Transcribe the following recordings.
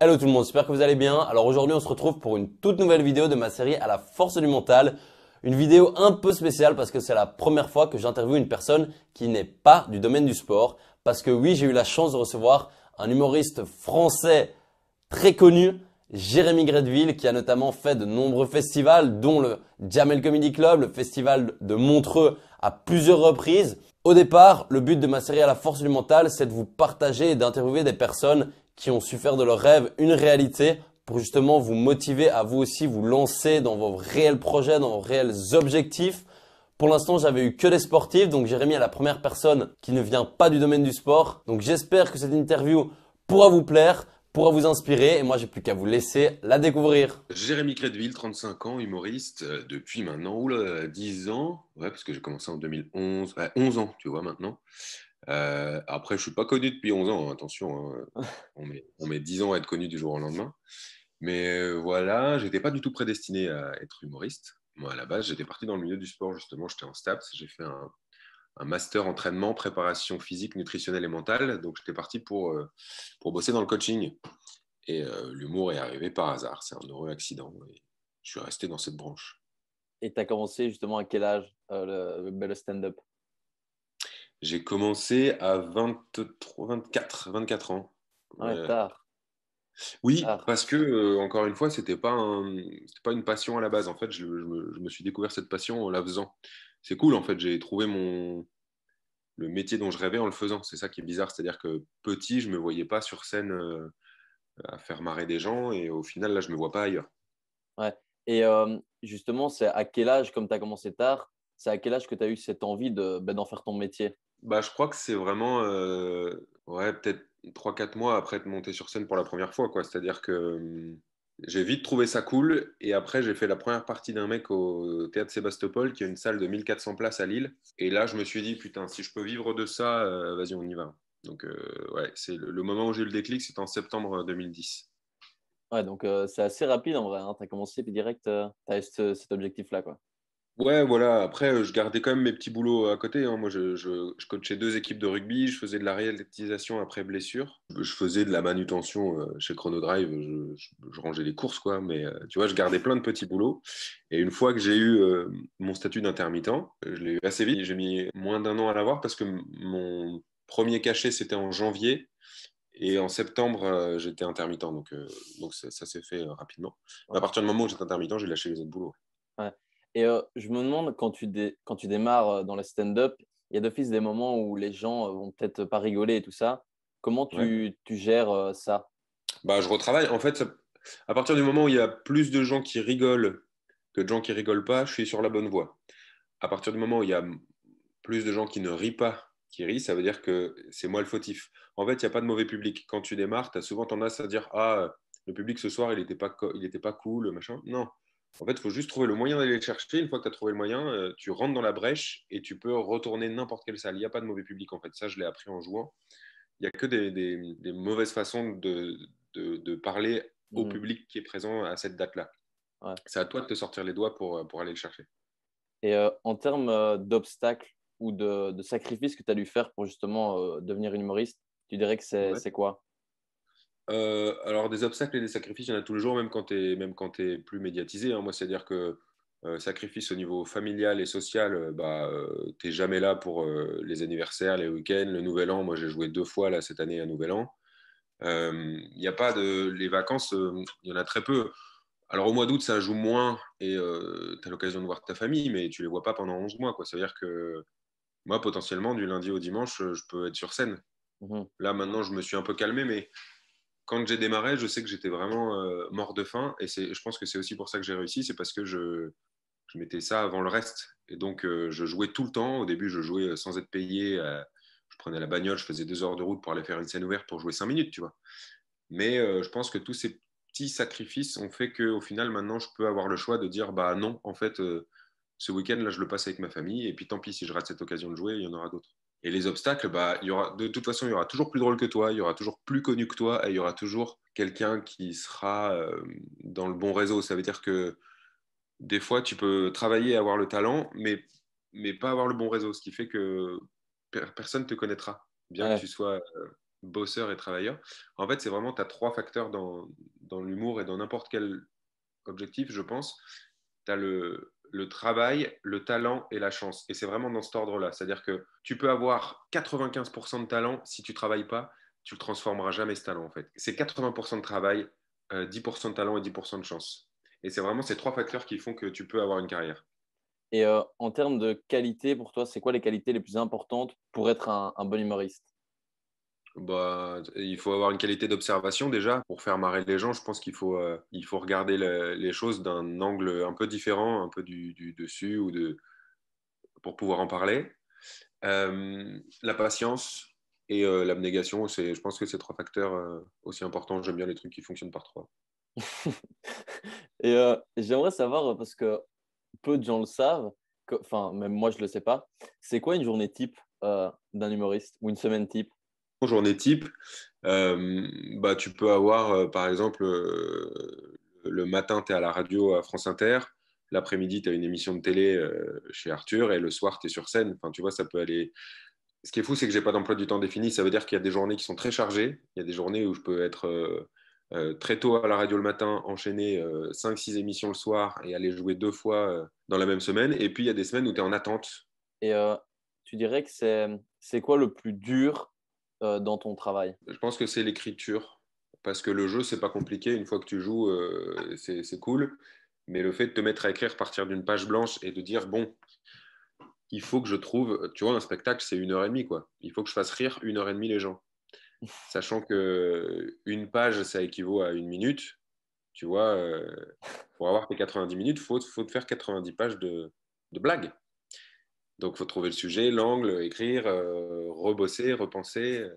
Hello tout le monde, j'espère que vous allez bien. Alors aujourd'hui on se retrouve pour une toute nouvelle vidéo de ma série à la force du mental. Une vidéo un peu spéciale parce que c'est la première fois que j'interviewe une personne qui n'est pas du domaine du sport. Parce que oui, j'ai eu la chance de recevoir un humoriste français très connu, Jérémy Greteville, qui a notamment fait de nombreux festivals, dont le Jamel Comedy Club, le festival de Montreux à plusieurs reprises. Au départ, le but de ma série à la force du mental, c'est de vous partager et d'interviewer des personnes qui ont su faire de leurs rêves une réalité pour justement vous motiver à vous aussi vous lancer dans vos réels projets, dans vos réels objectifs. Pour l'instant, j'avais eu que des sportifs, donc Jérémy est la première personne qui ne vient pas du domaine du sport. Donc j'espère que cette interview pourra vous plaire, pourra vous inspirer, et moi j'ai plus qu'à vous laisser la découvrir. Jérémy Crédville, 35 ans, humoriste, depuis maintenant oula, 10 ans, ouais, parce que j'ai commencé en 2011, ouais, 11 ans, tu vois, maintenant. Après, je suis pas connu depuis 11 ans, hein, attention, hein, on met 10 ans à être connu du jour au lendemain. Mais voilà, j'étais pas du tout prédestiné à être humoriste. Moi, à la base, j'étais parti dans le milieu du sport, justement, j'étais en STAPS, j'ai fait un master entraînement, préparation physique, nutritionnelle et mentale, donc j'étais parti pour bosser dans le coaching. Et l'humour est arrivé par hasard. C'est un heureux accident. Et je suis resté dans cette branche. Et tu as commencé justement à quel âge le stand-up? J'ai commencé à 23, 24 ans. Ouais, Ouais. tard, Oui, tard. parce que, encore une fois, c'était pas une passion à la base. En fait, je me suis découvert cette passion en la faisant. C'est cool, en fait. J'ai trouvé le métier dont je rêvais en le faisant. C'est ça qui est bizarre. C'est-à-dire que petit, je me voyais pas sur scène à faire marrer des gens. Et au final, là, je me vois pas ailleurs. Ouais. Et justement, c'est à quel âge, comme tu as commencé tard, c'est à quel âge que tu as eu cette envie d'en faire ton métier? Bah, je crois que c'est vraiment ouais, peut-être 3 4 mois après de monter sur scène pour la première fois, quoi. C'est-à-dire que j'ai vite trouvé ça cool. Et après, j'ai fait la première partie d'un mec au Théâtre Sébastopol, qui a une salle de 1400 places à Lille. Et là, je me suis dit, putain, si je peux vivre de ça, vas-y, on y va. Donc, ouais, c'est le moment où j'ai eu le déclic, c'était en septembre 2010. Ouais, donc c'est assez rapide en vrai, hein. Tu as commencé puis direct, tu as cet objectif-là, quoi. Ouais, voilà. Après, je gardais quand même mes petits boulots à côté, hein. Moi, je coachais 2 équipes de rugby, je faisais de la réalisation après blessure, je faisais de la manutention chez Chronodrive, je rangeais les courses, quoi. Mais tu vois, je gardais plein de petits boulots. Et une fois que j'ai eu mon statut d'intermittent, je l'ai eu assez vite. J'ai mis moins d'un an à l'avoir parce que mon premier cachet, c'était en janvier. Et en septembre, j'étais intermittent. Donc ça s'est fait rapidement. Mais à Ouais. partir du moment où j'étais intermittent, j'ai lâché les autres boulots. Ouais. Et je me demande, quand tu démarres dans le stand-up, il y a d'office des moments où les gens vont peut-être pas rigoler et tout ça. Comment Ouais. tu gères ça? Bah, je retravaille. En fait, à partir du moment où il y a plus de gens qui rigolent que de gens qui rigolent pas, je suis sur la bonne voie. À partir du moment où il y a plus de gens qui ne rient pas, qui rient, ça veut dire que c'est moi le fautif. En fait, il n'y a pas de mauvais public. Quand tu démarres, tu as souvent tendance à dire ah, le public ce soir, il était pas cool, machin. Non. En fait, il faut juste trouver le moyen d'aller le chercher. Une fois que tu as trouvé le moyen, tu rentres dans la brèche et tu peux retourner n'importe quelle salle. Il n'y a pas de mauvais public, en fait. Ça, je l'ai appris en jouant. Il n'y a que des mauvaises façons de parler au Mhm. public qui est présent à cette date-là. Ouais. C'est à toi de te sortir les doigts pour aller le chercher. Et en termes d'obstacles ou de sacrifices que tu as dû faire pour justement devenir une humoriste, tu dirais que Ouais. c'est quoi? Alors, des obstacles et des sacrifices, il y en a tous les jours, même quand tu es plus médiatisé, hein. Moi, c'est-à-dire que sacrifice au niveau familial et social, tu n'es jamais là pour les anniversaires, les week-ends, le nouvel an. Moi, j'ai joué 2 fois là, cette année à Nouvel An. Il n'y a pas de. Les vacances, il y en a très peu. Alors au mois d'août, ça joue moins et tu as l'occasion de voir ta famille, mais tu les vois pas pendant 11 mois, quoi. Ça veut dire que moi, potentiellement, du lundi au dimanche, je peux être sur scène. Mhm. Là, maintenant, je me suis un peu calmé, mais quand j'ai démarré, je sais que j'étais vraiment mort de faim. Et je pense que c'est aussi pour ça que j'ai réussi, c'est parce que je mettais ça avant le reste. Et donc, je jouais tout le temps. Au début, je jouais sans être payé. Je prenais la bagnole, je faisais 2 heures de route pour aller faire une scène ouverte pour jouer 5 minutes, tu vois. Mais je pense que tous ces petits sacrifices ont fait qu'au final, maintenant, je peux avoir le choix de dire, bah non, en fait, ce week-end, là, je le passe avec ma famille. Et puis tant pis, si je rate cette occasion de jouer, il y en aura d'autres. Et les obstacles, bah, de toute façon, il y aura toujours plus drôle que toi, il y aura toujours plus connu que toi, et il y aura toujours quelqu'un qui sera dans le bon réseau. Ça veut dire que des fois, tu peux travailler et avoir le talent, mais pas avoir le bon réseau, ce qui fait que personne ne te connaîtra, bien que Ouais. tu sois. bosseur et travailleur. En fait, c'est vraiment, tu as trois facteurs dans l'humour et dans n'importe quel objectif, je pense. Tu as le travail, le talent et la chance. Et c'est vraiment dans cet ordre-là. C'est-à-dire que tu peux avoir 95% de talent, si tu ne travailles pas, tu ne transformeras jamais ce talent en fait. C'est 80% de travail, 10% de talent et 10% de chance. Et c'est vraiment ces trois facteurs qui font que tu peux avoir une carrière. Et en termes de qualité, pour toi, c'est quoi les qualités les plus importantes pour être un bon humoriste? Bah, il faut avoir une qualité d'observation déjà pour faire marrer les gens. Je pense il faut regarder les choses d'un angle un peu différent, un peu du dessus pour pouvoir en parler. La patience et l'abnégation, je pense que c'est trois facteurs aussi importants. J'aime bien les trucs qui fonctionnent par trois. Et j'aimerais savoir, parce que peu de gens le savent, enfin, même moi, je le sais pas, c'est quoi une journée type d'un humoriste ou une semaine type? Journée type, bah, tu peux avoir, par exemple, le matin, tu es à la radio à France Inter, l'après-midi, tu as une émission de télé chez Arthur, et le soir, tu es sur scène. Enfin, tu vois, ça peut aller. Ce qui est fou, c'est que j'ai pas d'emploi du temps défini. Ça veut dire qu'il y a des journées qui sont très chargées. Il y a des journées où je peux être très tôt à la radio le matin, enchaîner 5-6 émissions le soir et aller jouer 2 fois dans la même semaine. Et puis, il y a des semaines où tu es en attente. Et tu dirais que c'est quoi le plus dur dans ton travail? Je pense que c'est l'écriture. Parce que le jeu, c'est pas compliqué. Une fois que tu joues, c'est cool. Mais le fait de te mettre à écrire, partir d'une page blanche et de dire, bon, il faut que je trouve, tu vois, un spectacle, c'est 1 heure et demie, quoi. Il faut que je fasse rire 1 heure et demie les gens. Sachant que une page, ça équivaut à 1 minute. Tu vois, pour avoir tes 90 minutes, faut te faire 90 pages de blagues. Donc, il faut trouver le sujet, l'angle, écrire, rebosser, repenser.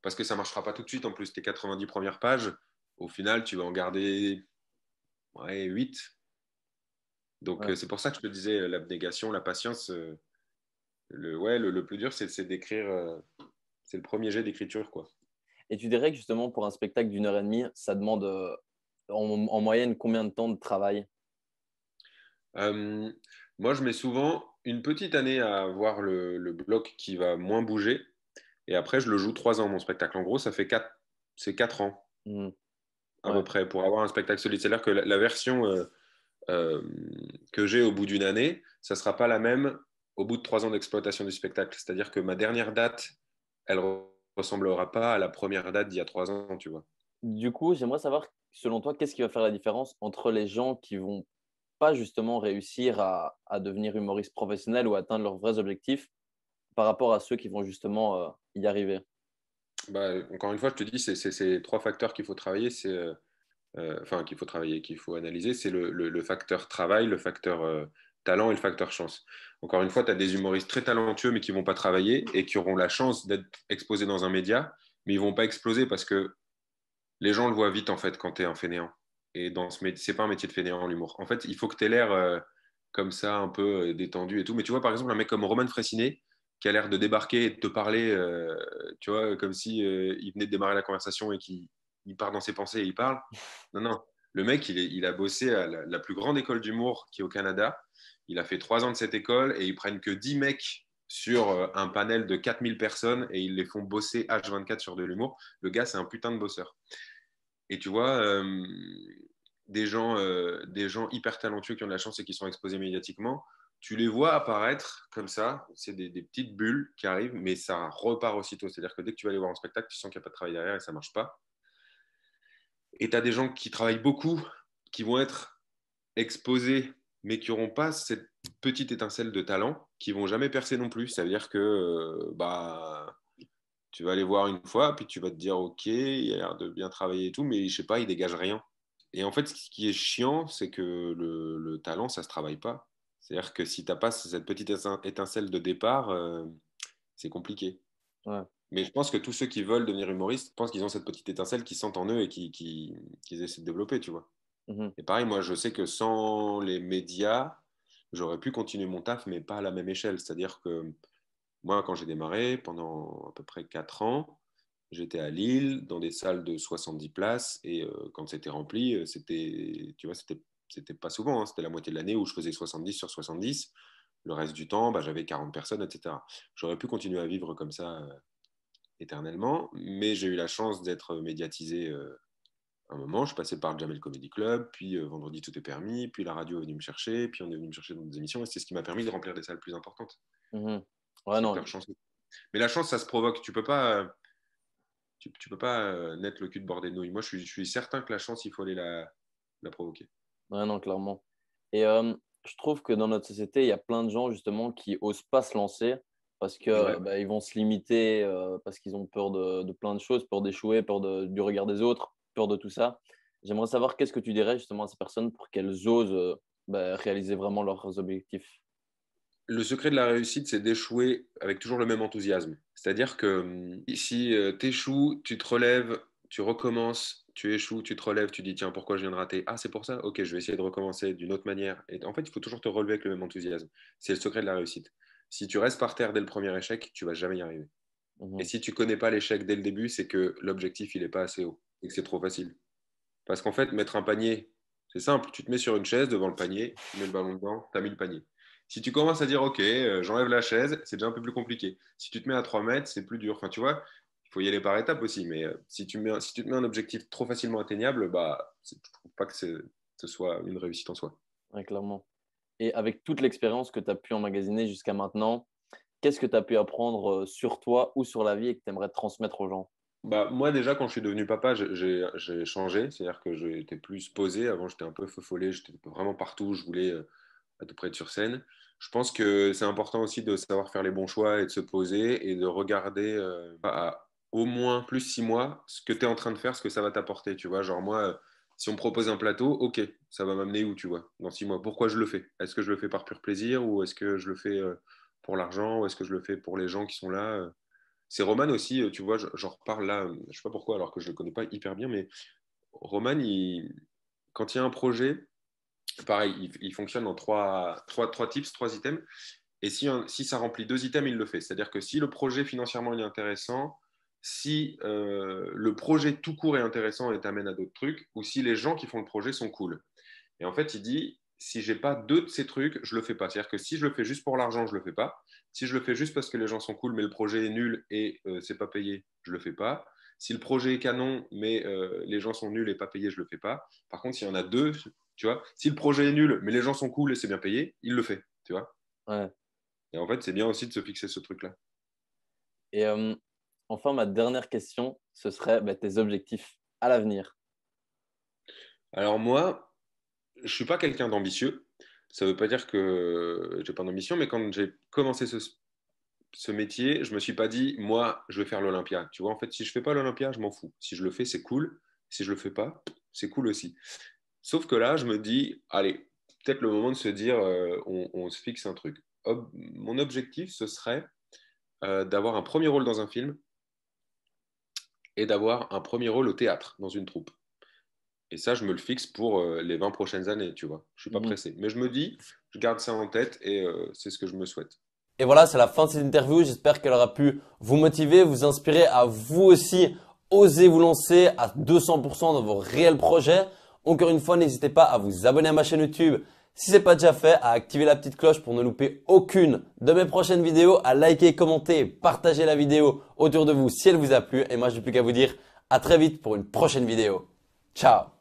Parce que ça ne marchera pas tout de suite. En plus, tes 90 premières pages, au final, tu vas en garder ouais, 8. Donc, Ouais. c'est pour ça que je te disais, l'abnégation, la patience, ouais, le plus dur, c'est d'écrire. C'est le premier jet d'écriture, quoi. Et tu dirais que justement, pour un spectacle d'une heure et demie, ça demande en moyenne combien de temps de travail? Euh, Moi, je mets souvent une petite année à voir le bloc qui va moins bouger. Et après, je le joue 3 ans, mon spectacle. En gros, ça fait 4 ans Hmm. à Ouais. peu près pour avoir un spectacle solide. C'est-à-dire que la version euh, que j'ai au bout d'une année, ça ne sera pas la même au bout de 3 ans d'exploitation du spectacle. C'est-à-dire que ma dernière date, elle ne ressemblera pas à la première date d'il y a 3 ans, tu vois. Du coup, j'aimerais savoir, selon toi, qu'est-ce qui va faire la différence entre les gens qui vont pas justement réussir à devenir humoristes professionnels ou atteindre leurs vrais objectifs par rapport à ceux qui vont justement y arriver? Bah, encore une fois, je te dis, c'est ces trois facteurs qu'il faut travailler. Enfin, qu'il faut travailler, qu'il faut analyser, c'est le facteur travail, le facteur talent et le facteur chance. Encore une fois, tu as des humoristes très talentueux mais qui vont pas travailler et qui auront la chance d'être exposés dans un média, mais ils vont pas exploser parce que les gens le voient vite en fait quand tu es un fainéant. Et dans ce métier, c'est pas un métier de fainéant, l'humour. En fait, il faut que tu aies l'air comme ça, un peu détendu et tout. Mais tu vois, par exemple, un mec comme Roman Frécinet, qui a l'air de débarquer et de te parler, tu vois, comme si il venait de démarrer la conversation et qu'il il part dans ses pensées et il parle. Non, non. Le mec, il a bossé à la plus grande école d'humour qui est au Canada. Il a fait 3 ans de cette école et ils prennent que 10 mecs sur un panel de 4000 personnes et ils les font bosser H24 sur de l'humour. Le gars, c'est un putain de bosseur. Et tu vois, des gens hyper talentueux qui ont de la chance et qui sont exposés médiatiquement, tu les vois apparaître comme ça, c'est des petites bulles qui arrivent, mais ça repart aussitôt. C'est-à-dire que dès que tu vas aller voir un spectacle, tu sens qu'il n'y a pas de travail derrière et ça ne marche pas. Et tu as des gens qui travaillent beaucoup, qui vont être exposés, mais qui n'auront pas cette petite étincelle de talent, qui vont jamais percer non plus. Ça veut dire que bah, tu vas aller voir une fois, puis tu vas te dire, OK, il a l'air de bien travailler et tout, mais je sais pas, il dégage rien. Et en fait, ce qui est chiant, c'est que le talent, ça se travaille pas. C'est-à-dire que si tu n'as pas cette petite étincelle de départ, c'est compliqué. Ouais. Mais je pense que tous ceux qui veulent devenir humoristes pensent qu'ils ont cette petite étincelle qui sentent en eux et qu'ils essaient de développer, tu vois. Mhm. Et pareil, moi, je sais que sans les médias, j'aurais pu continuer mon taf, mais pas à la même échelle. C'est-à-dire que moi, quand j'ai démarré, pendant à peu près 4 ans, j'étais à Lille, dans des salles de 70 places, et quand c'était rempli, c'était, tu vois, c'était pas souvent, hein. C'était la moitié de l'année où je faisais 70 sur 70. Le reste du temps, bah, j'avais 40 personnes, etc. J'aurais pu continuer à vivre comme ça, éternellement, mais j'ai eu la chance d'être médiatisé un moment. Je passais par le Jamel Comedy Club, puis Vendredi Tout est permis, puis la radio est venue me chercher, puis on est venu me chercher dans des émissions, et c'est ce qui m'a permis de remplir des salles plus importantes. Mhm. Ouais, C'est non. hyper chanceux. Mais la chance, ça se provoque. Tu peux pas naître le cul de bordé de nouilles. Moi, je suis certain que la chance, il faut aller la provoquer. Ouais, non, clairement. Et je trouve que dans notre société, il y a plein de gens justement qui osent pas se lancer parce que Ouais. bah, ils vont se limiter parce qu'ils ont peur de plein de choses, peur d'échouer, peur du regard des autres, peur de tout ça. J'aimerais savoir qu'est-ce que tu dirais justement à ces personnes pour qu'elles osent bah, réaliser vraiment leurs objectifs. Le secret de la réussite, c'est d'échouer avec toujours le même enthousiasme. C'est-à-dire que si tu échoues, tu te relèves, tu recommences, tu échoues, tu te relèves, tu dis tiens, pourquoi je viens de rater? Ah, c'est pour ça? Ok, je vais essayer de recommencer d'une autre manière. Et en fait, il faut toujours te relever avec le même enthousiasme. C'est le secret de la réussite. Si tu restes par terre dès le premier échec, tu vas jamais y arriver. Et Mhm. si tu connais pas l'échec dès le début, c'est que l'objectif, il n'est pas assez haut et que c'est trop facile. Parce qu'en fait, mettre un panier, c'est simple. Tu te mets sur une chaise devant le panier, tu mets le ballon dedans, tu as mis le panier. Si tu commences à dire, OK, j'enlève la chaise, c'est déjà un peu plus compliqué. Si tu te mets à 3 mètres, c'est plus dur. Enfin, tu vois, il faut y aller par étapes aussi. Mais si tu te mets un objectif trop facilement atteignable, bah, je ne trouve pas que ce soit une réussite en soi. Ouais, clairement. Et avec toute l'expérience que tu as pu emmagasiner jusqu'à maintenant, qu'est-ce que tu as pu apprendre sur toi ou sur la vie et que tu aimerais transmettre aux gens? Bah, moi, déjà, quand je suis devenu papa, j'ai changé. C'est-à-dire que j'étais plus posé. Avant, j'étais un peu feu follet. J'étais vraiment partout. Je voulais à tout près être sur scène. Je pense que c'est important aussi de savoir faire les bons choix et de se poser et de regarder à au moins plus 6 mois ce que tu es en train de faire, ce que ça va t'apporter. Tu vois, genre moi, si on me propose un plateau, ok, ça va m'amener où, tu vois, dans 6 mois. Pourquoi je le fais? Est-ce que je le fais par pur plaisir ou est-ce que je le fais pour l'argent ou est-ce que je le fais pour les gens qui sont là? C'est Roman aussi, tu vois, j'en reparle là, je sais pas pourquoi, alors que je le connais pas hyper bien, mais Roman, quand il y a un projet, pareil, il fonctionne en trois tips, 3 items. Et si ça remplit 2 items, il le fait. C'est-à-dire que si le projet financièrement il est intéressant, si le projet tout court est intéressant et t'amène à d'autres trucs, ou si les gens qui font le projet sont cool. Et en fait, il dit, si j'ai pas 2 de ces trucs, je le fais pas. C'est-à-dire que si je le fais juste pour l'argent, je le fais pas. Si je le fais juste parce que les gens sont cool, mais le projet est nul et c'est pas payé, je le fais pas. Si le projet est canon, mais les gens sont nuls et pas payés, je le fais pas. Par contre, s'il y en a 2, tu vois, si le projet est nul, mais les gens sont cool et c'est bien payé, il le fait, tu vois. Ouais. Et en fait, c'est bien aussi de se fixer ce truc-là. Et enfin, ma dernière question, ce serait bah, tes objectifs à l'avenir. Alors moi, je suis pas quelqu'un d'ambitieux. Ça veut pas dire que j'ai pas d'ambition, mais quand j'ai commencé ce métier, je me suis pas dit, moi, je vais faire l'Olympia. Tu vois, en fait, si je fais pas l'Olympia, je m'en fous. Si je le fais, c'est cool. Si je le fais pas, c'est cool aussi. Sauf que là, je me dis, allez, peut-être le moment de se dire, on se fixe un truc. Mon objectif, ce serait d'avoir un premier rôle dans un film et d'avoir un premier rôle au théâtre, dans une troupe. Et ça, je me le fixe pour les 20 prochaines années, tu vois. Je suis pas Mhm. pressé. Mais je me dis, je garde ça en tête et c'est ce que je me souhaite. Et voilà, c'est la fin de cette interview. J'espère qu'elle aura pu vous motiver, vous inspirer à vous aussi oser vous lancer à 200% dans vos réels projets. Encore une fois, n'hésitez pas à vous abonner à ma chaîne YouTube si ce n'est pas déjà fait, à activer la petite cloche pour ne louper aucune de mes prochaines vidéos, à liker, commenter, partager la vidéo autour de vous si elle vous a plu. Et moi, je n'ai plus qu'à vous dire à très vite pour une prochaine vidéo. Ciao!